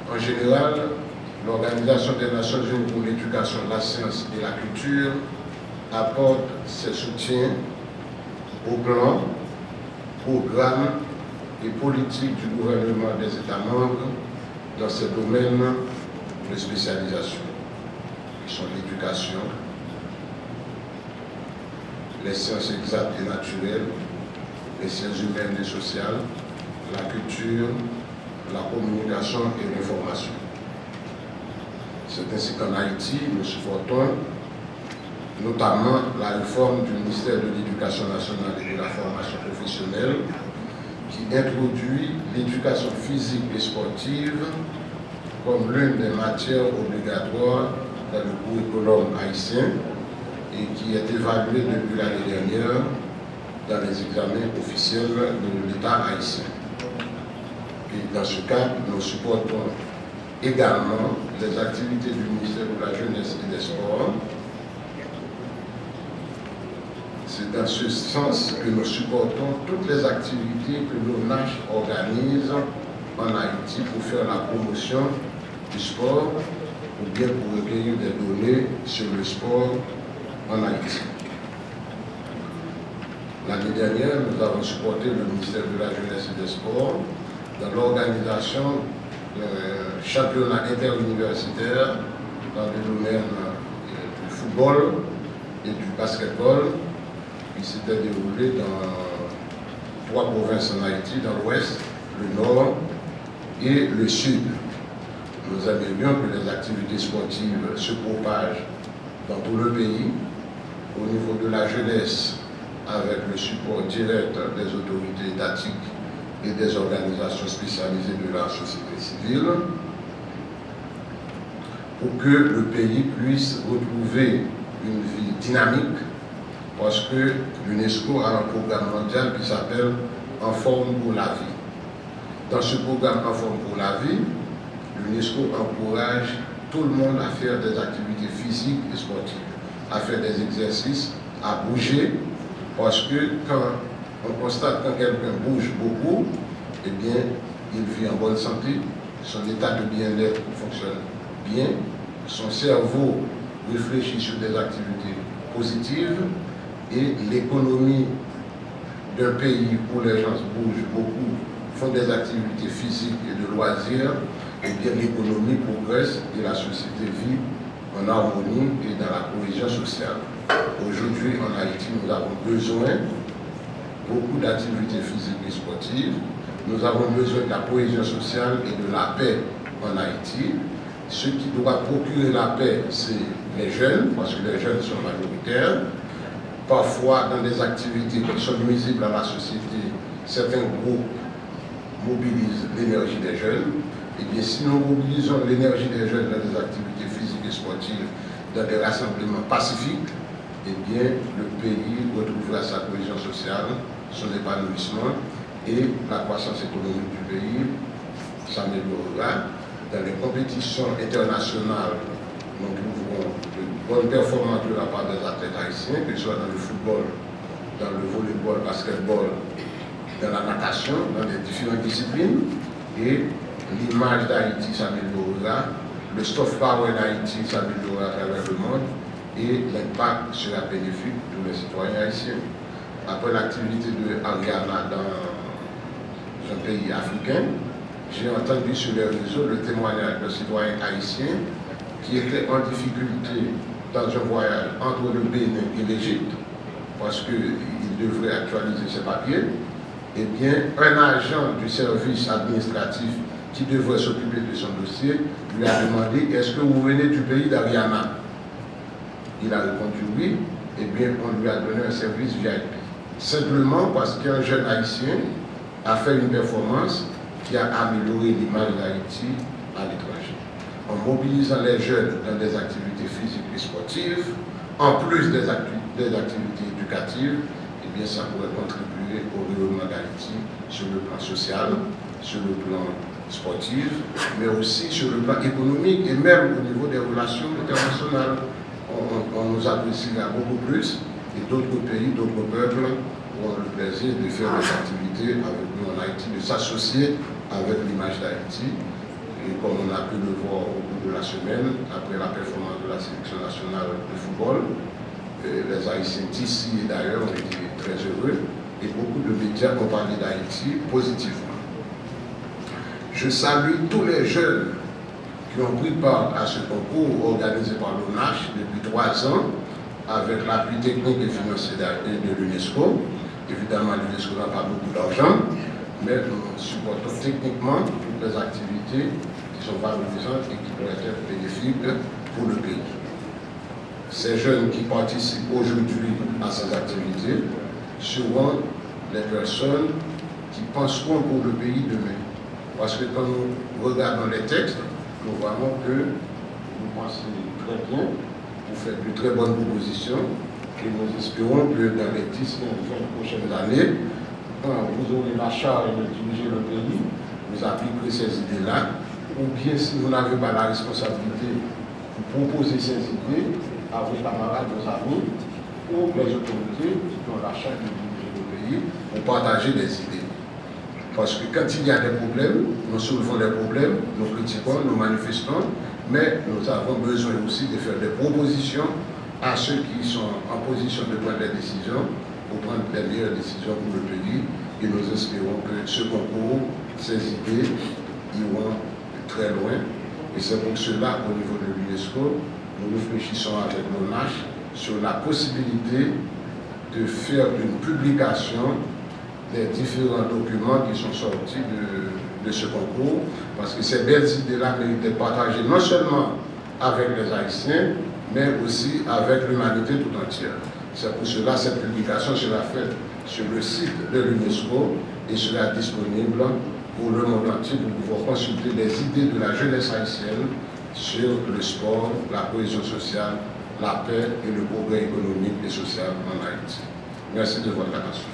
En général, l'Organisation des Nations Unies pour l'éducation, la science et la culture apporte ses soutiens au plan, programmes et politiques du gouvernement des États membres dans ces domaines de spécialisation, qui sont l'éducation, les sciences exactes et naturelles, les sciences humaines et sociales, la culture, la communication et l'information. C'est ainsi qu'en Haïti, nous supportons notamment la réforme du ministère de l'Éducation nationale et de la formation professionnelle qui introduit l'éducation physique et sportive comme l'une des matières obligatoires dans le curriculum haïtien et qui est évaluée depuis l'année dernière dans les examens officiels de l'État haïtien. Et dans ce cadre, nous supportons également les activités du ministère de la Jeunesse et des Sports. C'est dans ce sens que nous supportons toutes les activités que l'ONACH organise en Haïti pour faire la promotion du sport ou bien pour recueillir des données sur le sport en Haïti. L'année dernière, nous avons supporté le ministère de la Jeunesse et des Sports dans l'organisation d'un championnat interuniversitaire dans le domaine du football et du basketball qui s'était déroulé dans 3 provinces en Haïti, dans l'ouest, le nord et le sud. Nous aimerions que les activités sportives se propagent dans tout le pays, au niveau de la jeunesse, avec le support direct des autorités étatiques et des organisations spécialisées de la société civile, pour que le pays puisse retrouver une vie dynamique, parce que l'UNESCO a un programme mondial qui s'appelle « En forme pour la vie ». Dans ce programme « En forme pour la vie », l'UNESCO encourage tout le monde à faire des activités physiques et sportives, à faire des exercices, à bouger, parce que quand on constate que quelqu'un bouge beaucoup, eh bien, il vit en bonne santé, son état de bien-être fonctionne bien, son cerveau réfléchit sur des activités positives et l'économie d'un pays où les gens bougent beaucoup, font des activités physiques et de loisirs, eh bien l'économie progresse et la société vit en harmonie et dans la cohésion sociale. Aujourd'hui, en Haïti, nous avons besoin beaucoup d'activités physiques et sportives. Nous avons besoin de la cohésion sociale et de la paix en Haïti. Ce qui doit procurer la paix, c'est les jeunes, parce que les jeunes sont majoritaires. Parfois, dans des activités qui sont nuisibles à la société, certains groupes mobilisent l'énergie des jeunes. Et bien, si nous mobilisons l'énergie des jeunes dans des activités physiques et sportives, dans des rassemblements pacifiques, eh bien, le pays retrouvera sa cohésion sociale, son épanouissement et la croissance économique du pays s'améliorera. Dans les compétitions internationales, nous trouverons de bonnes performances de la part des athlètes haïtiens, que ce soit dans le football, dans le volleyball, basketball, dans la natation, dans les différentes disciplines. Et l'image d'Haïti s'améliorera, le soft power d'Haïti s'améliorera à travers le monde et l'impact sera bénéfique pour les citoyens haïtiens. Après l'activité de Ariana dans un pays africain, j'ai entendu sur les réseaux le témoignage de citoyens haïtiens qui étaient en difficulté dans un voyage entre le Bénin et l'Égypte, parce qu'il devrait actualiser ses papiers. Eh bien, un agent du service administratif qui devrait s'occuper de son dossier lui a demandé « Est-ce que vous venez du pays d'Ariana ?» Il a répondu « Oui ». Eh bien, on lui a donné un service VIP. Simplement parce qu'un jeune haïtien a fait une performance qui a amélioré l'image d'Haïti à l'étranger. En mobilisant les jeunes dans des activités physiques et sportives, en plus des activités éducatives, eh bien, ça pourrait contribuer au rayonnement d'Haïti sur le plan social, sur le plan sportif, mais aussi sur le plan économique et même au niveau des relations internationales. On nous appréciera beaucoup plus et d'autres pays, d'autres peuples auront le plaisir de faire des activités avec nous en Haïti, de s'associer avec l'image d'Haïti. Et comme on a pu le voir au cours de la semaine, après la performance de la sélection nationale de football, les Haïtiens d'ici et d'ailleurs ont été très heureux et beaucoup de médias ont parlé d'Haïti positivement. Je salue tous les jeunes qui ont pris part à ce concours organisé par l'ONACH depuis 3 ans avec l'appui technique et financier de l'UNESCO. Évidemment, l'UNESCO n'a pas beaucoup d'argent, mais nous supportons techniquement toutes les activités qui sont valorisantes et qui pourraient être bénéfiques pour le pays. Ces jeunes qui participent aujourd'hui à ces activités seront les personnes qui penseront pour le pays demain. Parce que quand nous regardons les textes, nous voyons que vous pensez très bien, vous faites de très bonnes propositions et nous espérons que dans les 10, 15, 20 prochaines années, quand vous aurez la charge de diriger le pays, vous appliquerez ces idées-là, ou bien si vous n'avez pas la responsabilité, vous proposez ces idées à vos camarades, vos amis, ou les autorités qui ont la charge de diriger le pays pour partager des idées. Parce que quand il y a des problèmes, nous soulevons des problèmes, nous critiquons, nous manifestons, mais nous avons besoin aussi de faire des propositions à ceux qui sont en position de prendre des décisions pour prendre les meilleures décisions pour le pays. Et nous espérons que ce concours, ces idées iront très loin. Et c'est pour cela qu'au niveau de l'UNESCO, nous réfléchissons avec l'ONACH sur la possibilité de faire une publication des différents documents qui sont sortis de ce concours, parce que ces belles idées-là méritent d'être partagées non seulement avec les Haïtiens, mais aussi avec l'humanité tout entière. C'est pour cela que cette publication sera faite sur le site de l'UNESCO et sera disponible pour le monde entier pour pouvoir consulter les idées de la jeunesse haïtienne sur le sport, la cohésion sociale, la paix et le progrès économique et social en Haïti. Merci de votre attention.